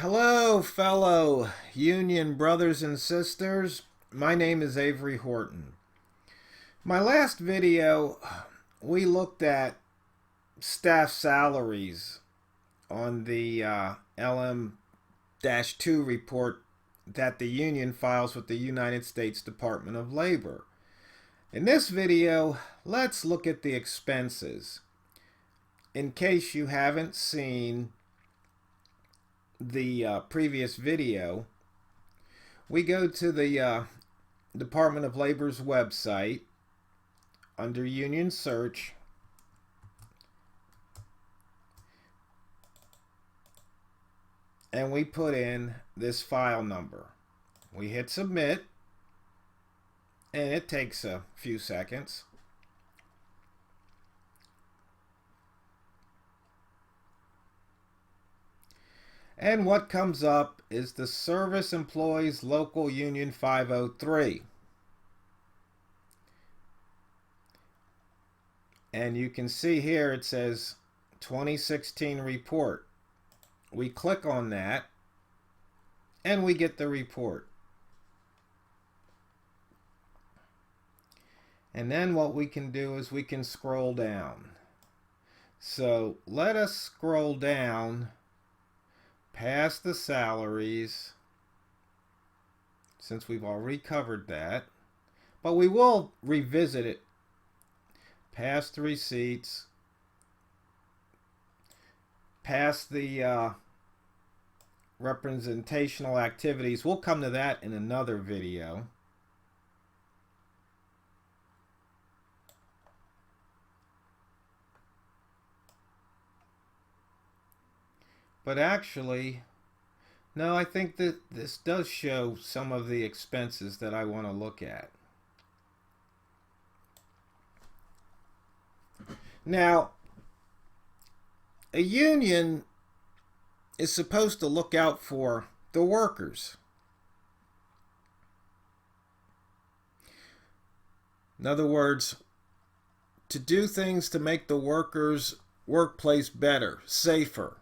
Hello, fellow union brothers and sisters. My name is Avery Horton. My last video, we looked at staff salaries on the LM-2 report that the union files with the United States Department of Labor. In this video, let's look at the expenses. In case you haven't seen the previous video, we go to the Department of Labor's website under Union Search, and we put in this file number. We hit submit, and it takes a few seconds. And what comes up is the Service Employees Local Union 503. And you can see here it says 2016 report. We click on that and we get the report. And then what we can do is we can scroll down. So let us scroll down past the salaries, since we've already covered that, but we will revisit it. Past the receipts, past the representational activities. We'll come to that in another video. But actually, no, I think that this does show some of the expenses that I want to look at. Now, a union is supposed to look out for the workers. In other words, to do things to make the workers' workplace better, safer,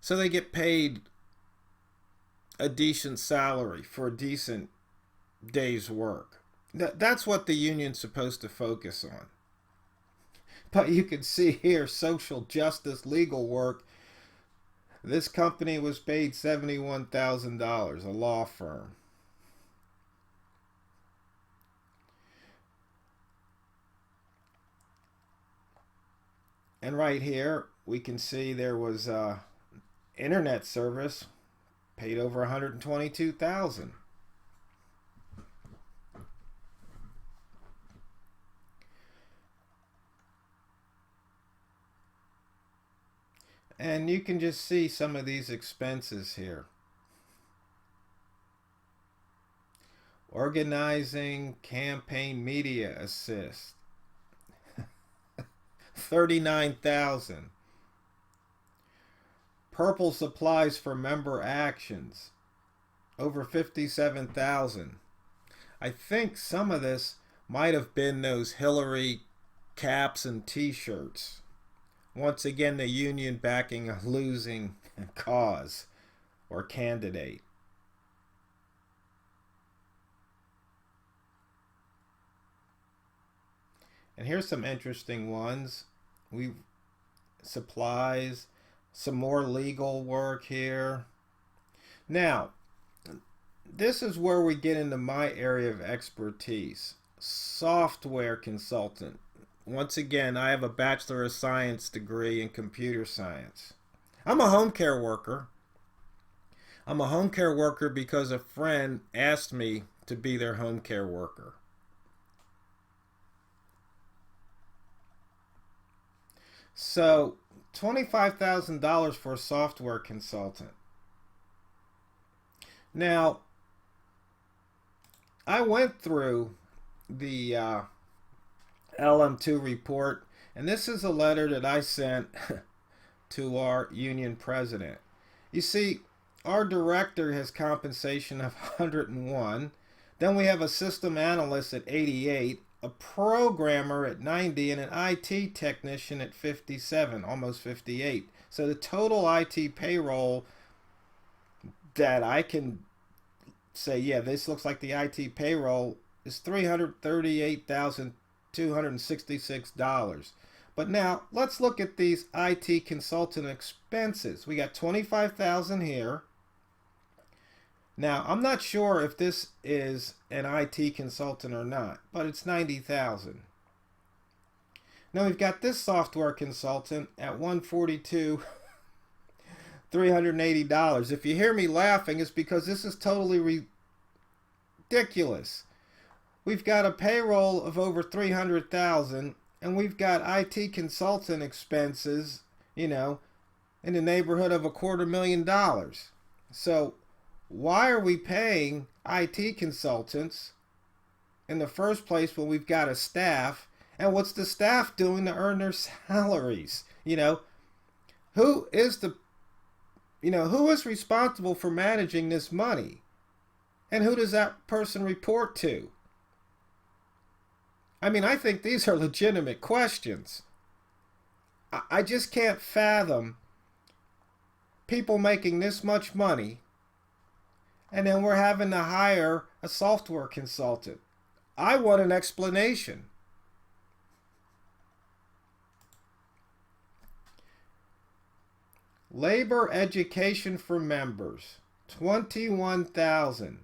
so they get paid a decent salary for a decent day's work. That's what the union's supposed to focus on. But you can see here, social justice, legal work. This company was paid $71,000, a law firm. And right here, we can see there was internet service paid over $122,000. And you can just see some of these expenses here. Organizing campaign media assist, $39,000. Purple supplies for member actions, over $57,000. I think some of this might have been those Hillary caps and t-shirts. Once again, the union backing a losing cause or candidate. And here's some interesting ones. Supplies, some more legal work here. Now, this is where we get into my area of expertise. Software consultant. Once again, I have a Bachelor of Science degree in computer science. I'm a home care worker. I'm a home care worker because a friend asked me to be their home care worker. So, $25,000 for a software consultant. Now, I went through the LM2 report, and this is a letter that I sent to our union president. You see, our director has compensation of 101. Then we have a system analyst at 88, a programmer at 90, and an IT technician at 57, almost 58. So the total IT payroll that I can say, yeah, this looks like the IT payroll is $338,266. But now let's look at these IT consultant expenses. We got $25,000 here. Now, I'm not sure if this is an IT consultant or not, but it's $90,000. Now we've got this software consultant at $142,380. If you hear me laughing, it's because this is totally ridiculous. We've got a payroll of over $300,000, and we've got IT consultant expenses, in the neighborhood of $250,000. So why are we paying IT consultants in the first place when we've got a staff? And what's the staff doing to earn their salaries? Who is responsible for managing this money? And who does that person report to? I think these are legitimate questions. I just can't fathom people making this much money and then we're having to hire a software consultant. I want an explanation. Labor education for members, $21,000.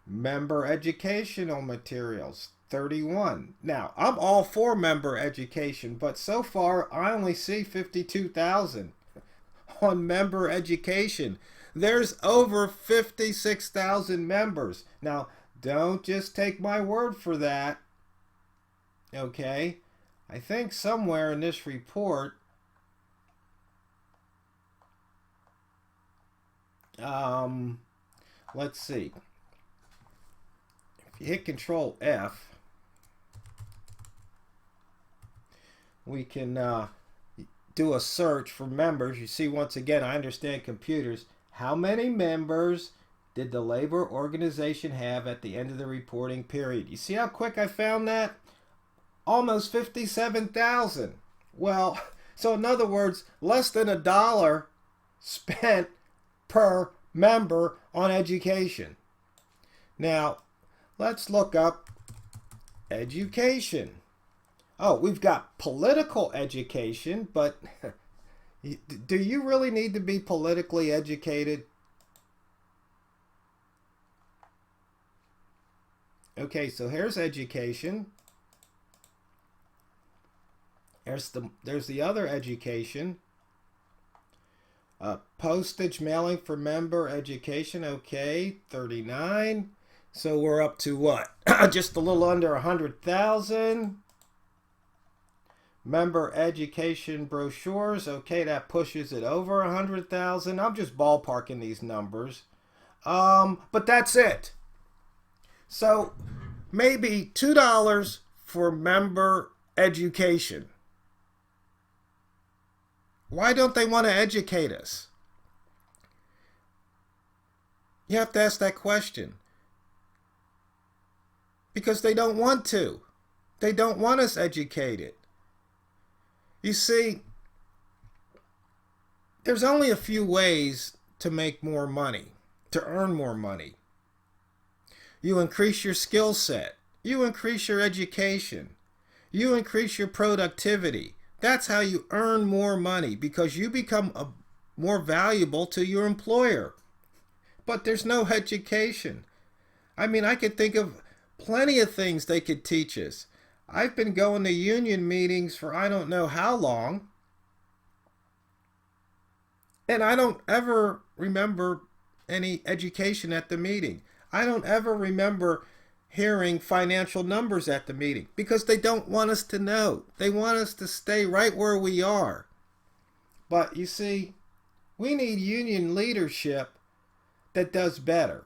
Member educational materials, $31,000. Now, I'm all for member education, but so far I only see $52,000 on member education. There's over 56,000 members. Now, don't just take my word for that. Okay? I think somewhere in this report, let's see. If you hit Control F, we can do a search for members. You see, once again, I understand computers. How many members did the labor organization have at the end of the reporting period? You see how quick I found that? Almost 57,000. Well, so in other words, less than $1 spent per member on education. Now, let's look up education. Oh, we've got political education, but do you really need to be politically educated? Okay, so here's education. There's the other education. Postage mailing for member education, okay, 39. So we're up to what? Just a little under 100,000. Member education brochures, okay, that pushes it over 100,000. I'm just ballparking these numbers. But that's it. So maybe $2 for member education. Why don't they want to educate us? You have to ask that question. Because they don't want to. They don't want us educated. You see, there's only a few ways to make more money, to earn more money. You increase your skill set. You increase your education. You increase your productivity. That's how you earn more money, because you become more valuable to your employer. But there's no education. I could think of plenty of things they could teach us. I've been going to union meetings for I don't know how long, and I don't ever remember any education at the meeting. I don't ever remember hearing financial numbers at the meeting, because they don't want us to know. They want us to stay right where we are. But you see, we need union leadership that does better.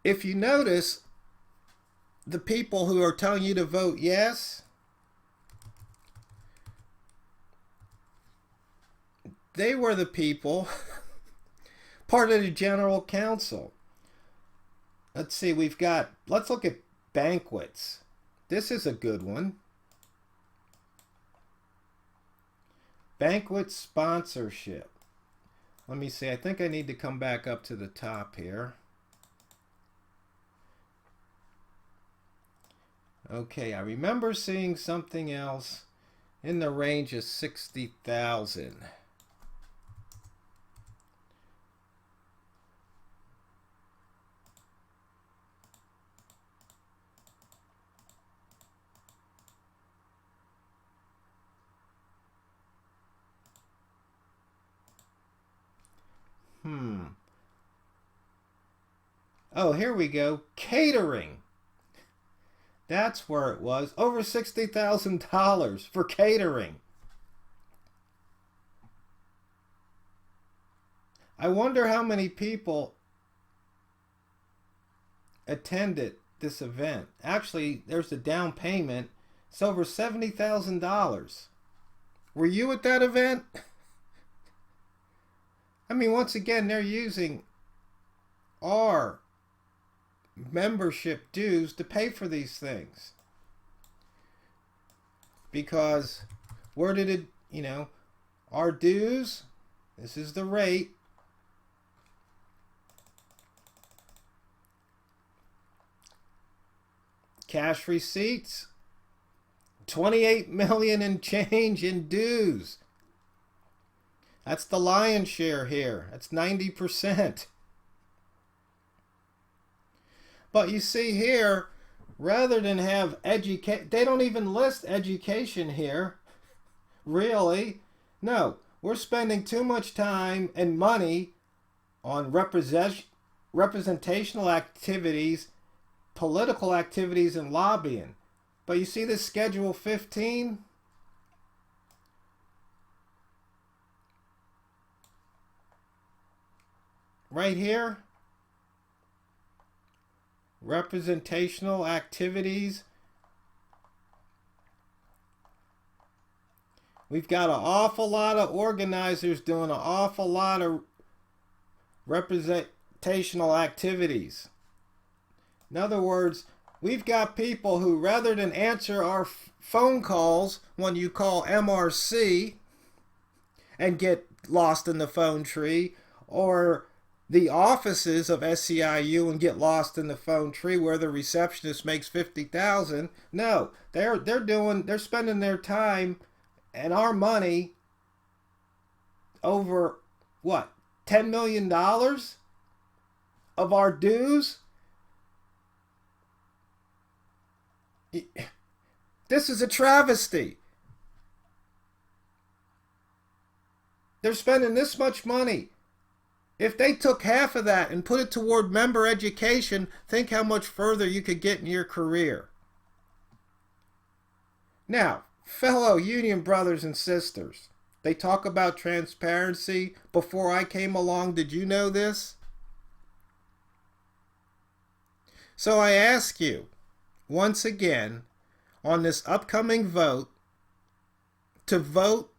If you notice, the people who are telling you to vote yes, they were the people part of the general council. Let's see, let's look at banquets. This is a good one. Banquet sponsorship. Let me see. I think I need to come back up to the top here. Okay, I remember seeing something else in the range of 60,000. Oh, here we go. Catering. That's where it was. Over $60,000 for catering. I wonder how many people attended this event. Actually, there's the down payment. It's over $70,000. Were you at that event? I mean, once again, they're using our membership dues to pay for these things. Because where did it, our dues, this is the rate. Cash receipts, 28 million and change in dues. That's the lion's share here. That's 90%. But you see here, rather than have education, they don't even list education here. Really? No, we're spending too much time and money on representational activities, political activities, and lobbying. But you see this Schedule 15? Right here? Representational activities. We've got an awful lot of organizers doing an awful lot of representational activities. In other words, we've got people who, rather than answer our phone calls when you call MRC and get lost in the phone tree, or the offices of SEIU and get lost in the phone tree where the receptionist makes $50,000. No, they're spending their time and our money over what, $10 million of our dues. This is a travesty. They're spending this much money. If they took half of that and put it toward member education, think how much further you could get in your career. Now, fellow union brothers and sisters, they talk about transparency. Before I came along, did you know this? So I ask you, once again, on this upcoming vote, to vote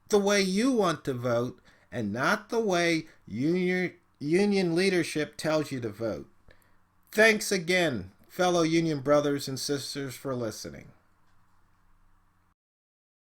the way you want to vote and not the way union leadership tells you to vote. Thanks again, fellow union brothers and sisters, for listening.